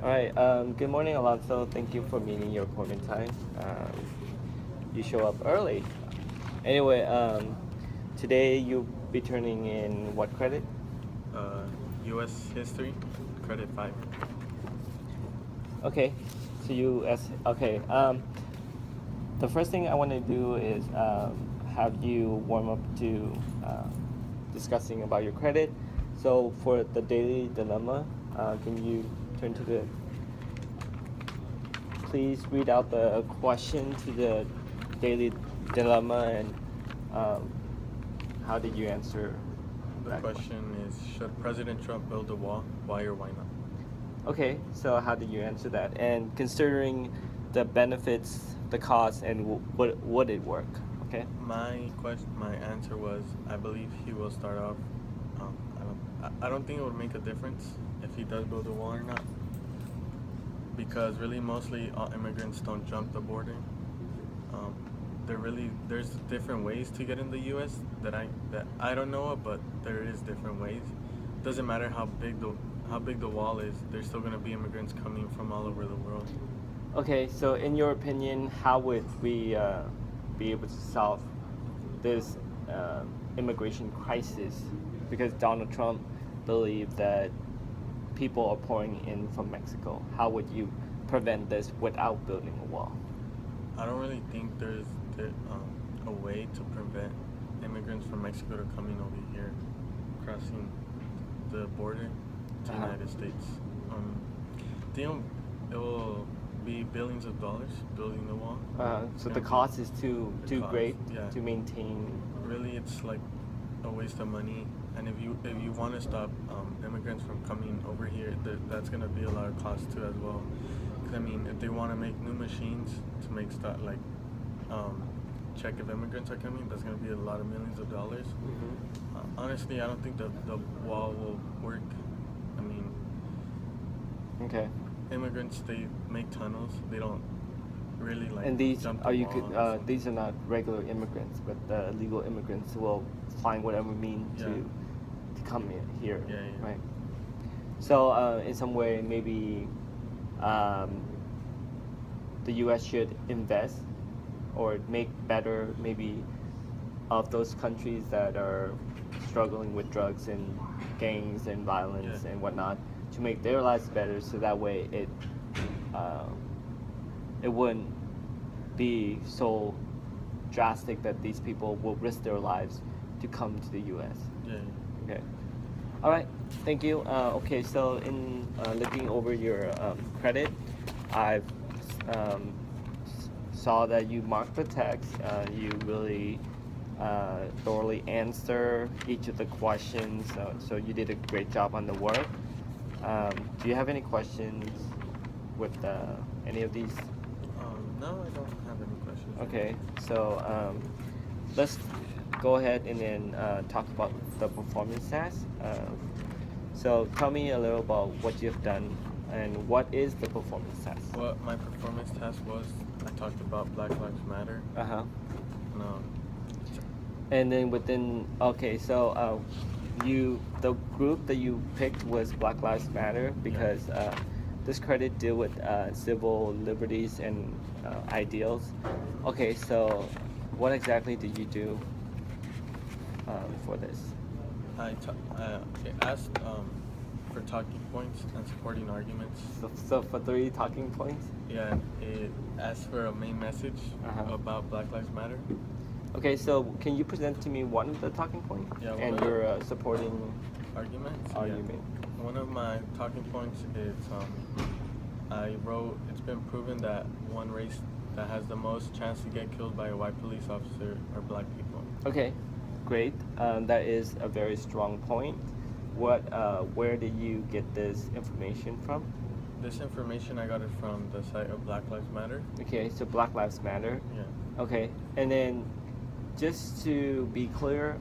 All right. Good morning, Alonso. Thank you for meeting your appointment time. You show up early. Anyway, today you'll be turning in what credit? Uh, U.S. history, credit 5. Okay. So okay. The first thing I want to do is have you warm up to discussing about your credit. So for the daily dilemma, can you turn to the please read out the question to the daily dilemma and um, how did you answer The that question? question is, should President Trump build a wall? Why or why not? Okay, so how did you answer that? And considering the benefits, the cost, and would it work? Okay. My answer was, I believe he will start off. I don't think it would make a difference if he does build a wall or not, because really mostly all immigrants don't jump the border. Um, there's different ways to get in the U.S. that I don't know of, but there is different ways. Doesn't matter how big the wall is. There's still gonna be immigrants coming from all over the world. Okay, so in your opinion, how would we be able to solve this immigration crisis? Because Donald Trump believed that people are pouring in from Mexico. How would you prevent this without building a wall? I don't really think there's a way to prevent immigrants from Mexico to coming over here, crossing the border to the Uh-huh. United States. They don't, it will be billions of dollars building the wall. It's So the gonna be cost is the too cost. great Yeah, to maintain. really, it's like a waste of money. And if you want to stop immigrants from coming over here, that's gonna be a lot of cost too as well. 'Cause, I mean, if they want to make new machines to make stuff like um, check if immigrants are coming, that's gonna be a lot of millions of dollars. Honestly, I don't think the wall will work. I mean, Okay. immigrants, they make tunnels. They don't really like And these jump the are you wall. these are not regular immigrants, but the illegal immigrants will find whatever means Yeah. to come here, Yeah, yeah. right? So in some way, maybe um, the U.S. should invest or make better maybe of those countries that are struggling with drugs and gangs and violence Yeah. and whatnot to make their lives better, so that way uh, it wouldn't be so drastic that these people will risk their lives to come to the U.S. Yeah, yeah. Okay. All right. Thank you. Okay. So in looking over your credit, I um, saw that you marked the text. You really thoroughly answer each of the questions. So you did a great job on the work. Do you have any questions with any of these? No, I don't have any questions right Okay, now. so let's go ahead and then talk about the performance task. So tell me a little about what you've done and what is the performance task. What my performance task was, I talked about Black Lives Matter. Uh-huh. No, And then okay, so the group that you picked was Black Lives Matter yeah. because this credit deal with civil liberties and ideals. Okay, so what exactly did you do for this? It asked for talking points and supporting arguments. So for 3 talking points. Yeah, it asked for a main message Uh-huh. about Black Lives Matter. Okay, so can you present to me one of the talking points Yeah, one and of the your supporting arguments. argument? Yeah. One of my talking points is I wrote, it's been proven that one race that has the most chance to get killed by a white police officer are black people. Okay, great. That is a very strong point. Where did you get this information from? This information, I got it from the site of Black Lives Matter. Okay, so Black Lives Matter. Yeah. Okay, and then just to be clear,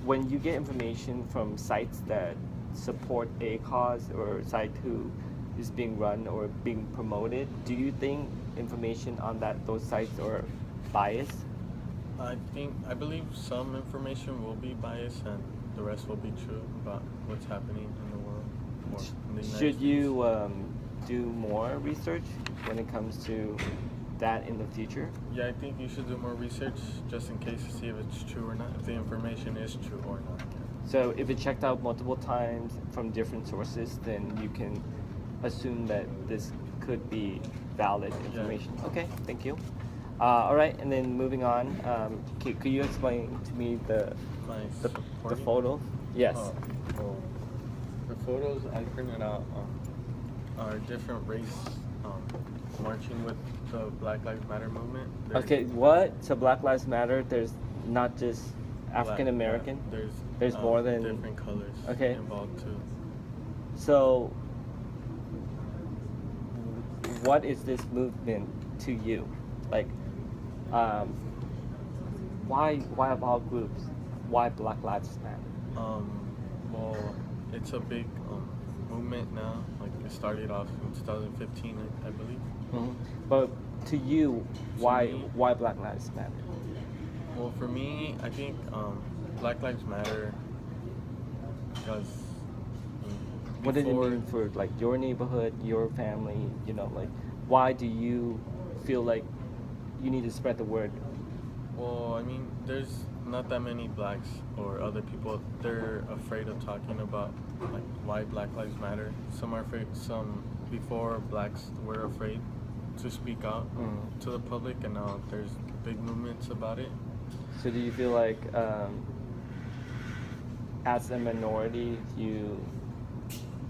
when you get information from sites that support a cause or site who is being run or being promoted, do you think information on those sites are biased? I believe some information will be biased and the rest will be true about what's happening in the world or in the United Should States. you do more research when it comes to that in the future? Yeah, I think you should do more research just in case to see if it's true or not, if the information is true or not. So if it checked out multiple times from different sources, then you can assume that this could be valid information. Okay, thank you. All right, and then moving on, could you explain to me the Supporting? photo? Yes. Well, the photos I printed out are different race marching with the Black Lives Matter movement. Okay, what? So Black Lives Matter, there's not just African American? Yeah, there's more than different colors involved too. So what is this movement to you? Like, why of all groups, why Black Lives Matter? Well, it's a big movement now. Like it started off in 2015, I believe. Mm-hmm. But to you, why Black Lives Matter? Well, for me, I think Black Lives Matter because. What did it mean for like your neighborhood, your family? You know, like why do you feel like you need to spread the word? Well, I mean, there's not that many blacks or other people. They're afraid of talking about like why Black Lives Matter. Some are afraid. Some before blacks were afraid to speak out to the public, and now there's big movements about it. So do you feel like as a minority you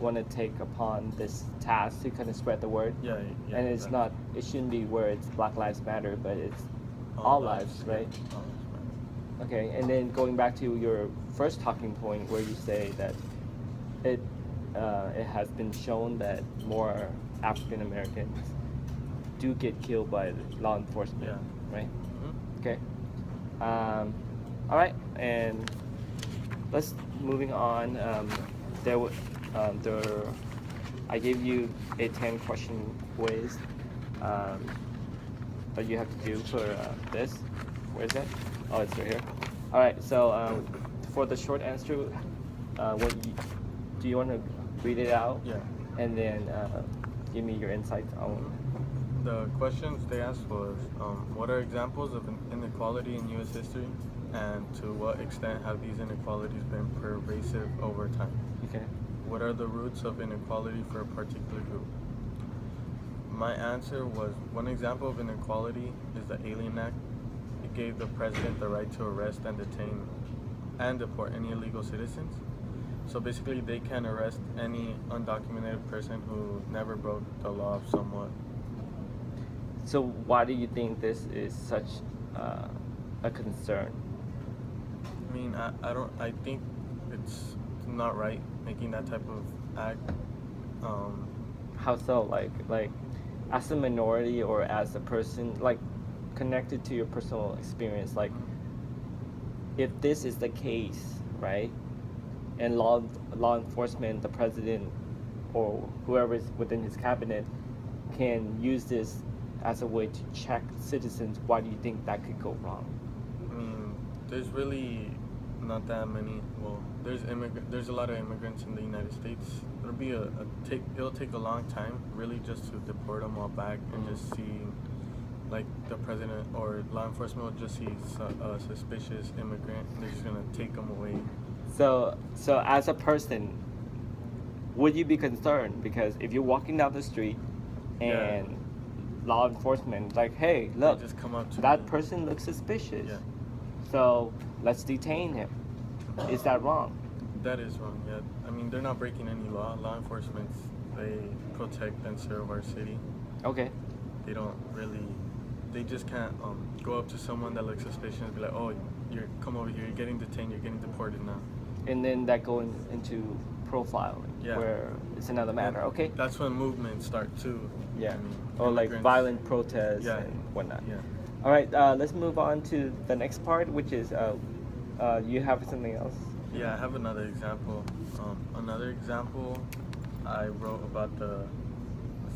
want to take upon this task to kind of spread the word? Yeah. And it's not, it shouldn't be where it's Black Lives Matter, but it's all lives, right? All lives matter. Okay, and then going back to your first talking point where you say that it has been shown that more African Americans do get killed by law enforcement, right? Mm-hmm. Okay. All right, and let's moving on. I gave you a 10-question quiz that you have to do for this. Where is it? Oh, it's right here. All right. So for the short answer, do you want to read it out? Yeah. And then give me your insights on. The questions they asked was, what are examples of inequality in U.S. history, and to what extent have these inequalities been pervasive over time? Okay. What are the roots of inequality for a particular group? My answer was, one example of inequality is the Alien Act. It gave the president the right to arrest and detain and deport any illegal citizens. So basically, they can arrest any undocumented person who never broke the law somewhat. So why do you think this is such a concern? I mean, I think it's not right making that type of act. How so? Like, as a minority or as a person, like, connected to your personal experience, like, if this is the case, right, and law enforcement, the president, or whoever is within his cabinet can use this as a way to check citizens, why do you think that could go wrong? I mean, there's really not that many. Well, there's a lot of immigrants in the United States. It'll take a long time, really, just to deport them all back and just see, like, the president or law enforcement will just see a suspicious immigrant. They're just gonna take them away. So as a person, would you be concerned? Because if you're walking down the street and law enforcement like, hey, look, just come up to that person looks suspicious. Yeah. So let's detain him. Is that wrong? That is wrong, yeah. I mean, they're not breaking any law. Law enforcement, they protect and serve our city. Okay. They just can't go up to someone that looks suspicious and be like, oh, come over here, you're getting detained, you're getting deported now. And then that goes into profiling, where it's another matter. Okay. That's when movements start too. Yeah. I mean, or like violent protests and whatnot. Yeah. All right. Let's move on to the next part, which is you have something else. Yeah, I have another example. Another example, I wrote about the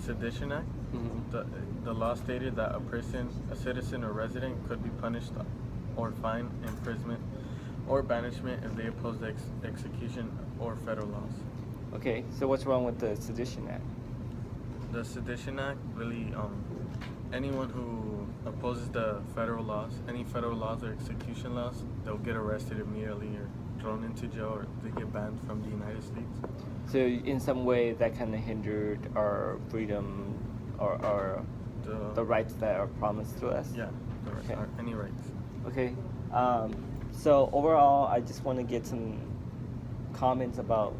Sedition Act. Mm-hmm. The law stated that a citizen or resident could be punished or fined, imprisonment, or banishment if they oppose the execution or federal laws. Okay, so what's wrong with the Sedition Act? The Sedition Act really, anyone who opposes the federal laws, any federal laws or execution laws, they'll get arrested immediately or thrown into jail or they get banned from the United States. So in some way that kind of hindered our freedom or the rights that are promised to us? Yeah, Okay. Any rights. Okay. So overall, I just want to get some comments about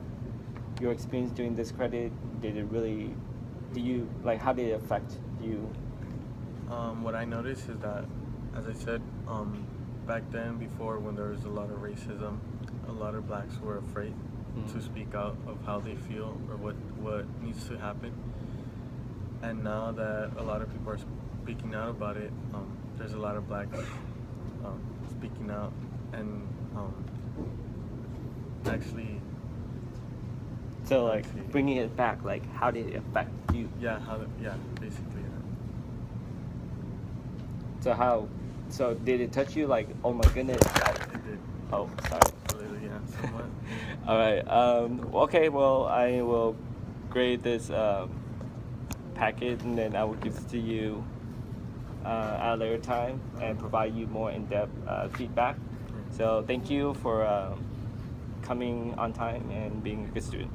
your experience doing this credit. How did it affect you? What I noticed is that, as I said, back then, before when there was a lot of racism, a lot of blacks were afraid to speak out of how they feel or what needs to happen. And now that a lot of people are speaking out about it, there's a lot of blacks speaking out and actually. So bringing it back, how did it affect you? Yeah, basically. So did it touch you? Oh my goodness. It did. Oh, sorry. Yeah, somewhat. All right. Okay. Well, I will grade this packet, and then I will give it to you at a later time and provide you more in-depth feedback. So thank you for coming on time and being a good student.